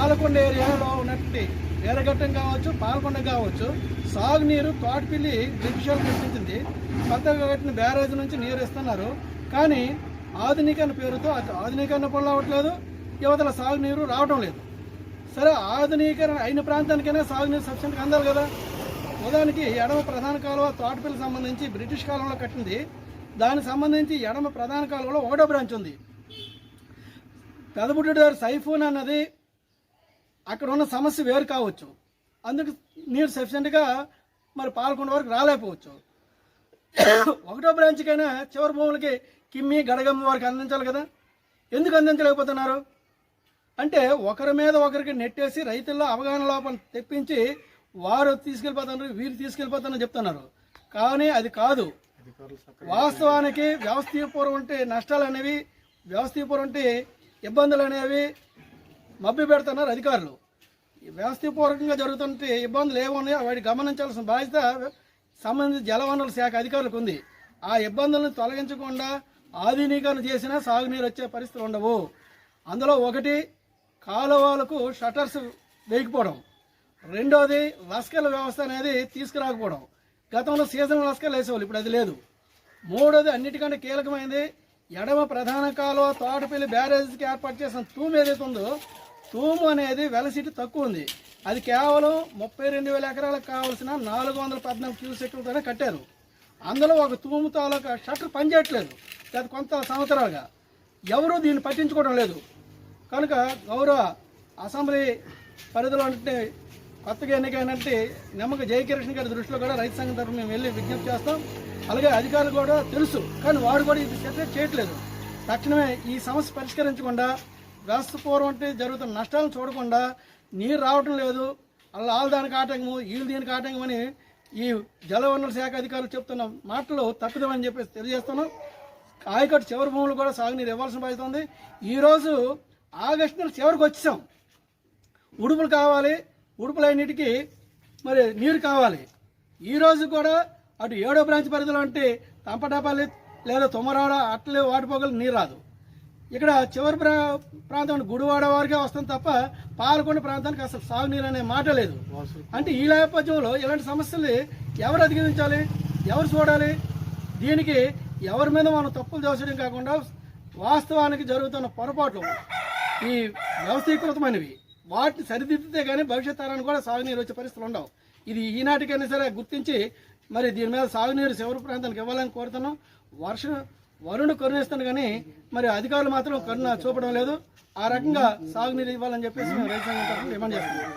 పాలకొండ ఏరియాలో ఉన్నటువంటి వీరఘట్టం కావచ్చు, పాలకొండ కావచ్చు, సాగునీరు తోటపిల్లి బ్రిటిష్ కట్టించింది. కొత్తగా కట్టిన బ్యారేజ్ నుంచి నీరు ఇస్తున్నారు. కానీ ఆధునీకరణ పేరుతో ఆధునీకరణ పనులు అవ్వట్లేదు, యువతల సాగునీరు రావడం లేదు. సరే, ఆధునీకరణ అయిన ప్రాంతానికైనా సాగునీరు సఫిషియెంట్గా అందాలి కదా. ఉదాహరణకి ఎడమ ప్రధాన కాలువ తోటపల్లి సంబంధించి బ్రిటిష్ కాలంలో కట్టింది. దానికి సంబంధించి ఎడమ ప్రధాన కాలువలో 1వ బ్రాంచ్ ఉంది. పెదబుడ్డిదారు సైఫోన్ అన్నది అక్కడ ఉన్న సమస్య వేరు కావచ్చు, అందుకు నీరు సఫిషియెంట్గా మరి పాలకొండ వరకు రాలేకపోవచ్చు. 1వ బ్రాంచ్కైనా చివరి భూములకి కిమ్మి గడగమ్మ వరకు అందించాలి కదా. ఎందుకు అందించలేకపోతున్నారు అంటే ఒకరి మీద ఒకరికి నెట్టేసి రైతుల్లో అవగాహన లోపం తెప్పించి వారు తీసుకెళ్ళిపోతున్నారు, వీరు తీసుకెళ్ళిపోతారని చెప్తున్నారు. కానీ అది కాదు. వాస్తవానికి వ్యవస్థీయపూర్వం ఉంటే నష్టాలు అనేవి, వ్యవస్థీయపూర్వం ఉంటే ఇబ్బందులు అనేవి మభ్య పెడుతున్నారు అధికారులు. వ్యవస్థీయపూర్వకంగా జరుగుతుంటే ఇబ్బందులు ఏమున్నాయో వాటి గమనించాల్సిన బాధ్యత సంబంధించిన జలవనరుల శాఖ అధికారులకు ఉంది. ఆ ఇబ్బందులను తొలగించకుండా ఆధునీకరణ చేసినా సాగునీరు వచ్చే పరిస్థితులు ఉండవు. అందులో ఒకటి కాలువలకు షట్టర్స్ వేయకపోవడం, రెండోది లస్కర్ల వ్యవస్థ అనేది తీసుకురాకపోవడం. గతంలో సీజనల్ లస్కర్లు వేసేవాళ్ళు, ఇప్పుడు అది లేదు. మూడోది అన్నిటికంటే కీలకమైనది ఎడమ ప్రధాన కాలువ తోటపల్లి బ్యారేజ్కి ఏర్పాటు చేసిన తూము ఏదైతే ఉందో, తూము అనేది వెలసిటీ తక్కువ ఉంది. అది కేవలం 32,000 ఎకరాలకు కావాల్సిన 414 క్యూసెక్లతోనే కట్టారు. అందులో ఒక తూము తాలూకా షట్టర్ పనిచేయట్లేదు గత కొంత సంవత్సరాలుగా. ఎవరూ దీన్ని పట్టించుకోవడం లేదు. కనుక గౌరవ అసెంబ్లీ పరిధిలో అంటే కొత్తగా ఎన్నికైనట్టు నిమ్మక జయకిషన్ గారి దృష్టిలో కూడా రైతు సంఘం తరఫున మేము వెళ్ళి విజ్ఞప్తి చేస్తాం. అలాగే అధికారులు కూడా తెలుసు, కానీ వారు కూడా ఇది సెపరేట్ చేయట్లేదు. తక్షణమే ఈ సమస్య పరిష్కరించకుండా వ్యవస్థపూర్వం అంటే జరుగుతున్న నష్టాలను చూడకుండా నీరు రావడం లేదు, అలా దానికి ఆటంకము, వీళ్ళు దీనికి ఆటంకం అని ఈ జలవనరుల శాఖ అధికారులు చెప్తున్న మాటలు తప్పిదమని చెప్పేసి తెలియజేస్తున్నాం. ఆయకట్టు చివరి భూములు కూడా సాగునీరు ఇవ్వాల్సిన బాధ్యత ఉంది. ఈరోజు ఆగస్టు నెల చివరికి వచ్చాం. ఉడుపులు కావాలి, ఉడుపులన్నిటికీ మరి నీరు కావాలి. ఈరోజు కూడా అటు 7వ బ్రాంచ్ పరిధిలో అంటే తంపటాపల్లి లేదా తుమ్మరాడ అట్లే వాటిపోగలు నీరు రాదు. ఇక్కడ చివరి ప్రాంతం గుడివాడ వారికే వస్తుంది తప్ప పాలకొండ ప్రాంతానికి అసలు సాగునీరు అనే మాట లేదు. అంటే ఈ నేపథ్యంలో ఇలాంటి సమస్యలు ఎవరు అధిగమించాలి, ఎవరు చూడాలి? దీనికి ఎవరి మీద మనం తప్పులు దోషడం కాకుండా వాస్తవానికి జరుగుతున్న పొరపాట్లు ఈ వ్యవస్థీకృతమైనవి వాటిని సరిదిద్దితే కానీ భవిష్యత్ తరానికి కూడా సాగునీరు వచ్చే పరిస్థితులు ఉండవు. ఇది ఈనాటికైనా సరే గుర్తించి మరి దీని మీద సాగునీరు శివరు ప్రాంతానికి ఇవ్వాలని కోరుతున్నాం. వరుణుడు కరుణిస్తాను కానీ మరి అధికారులు మాత్రం కరుణ చూపడం లేదు. ఆ రకంగా సాగునీరు ఇవ్వాలని చెప్పేసి మేము రైతు సంఘం తరఫున డిమాండ్ చేస్తున్నాం.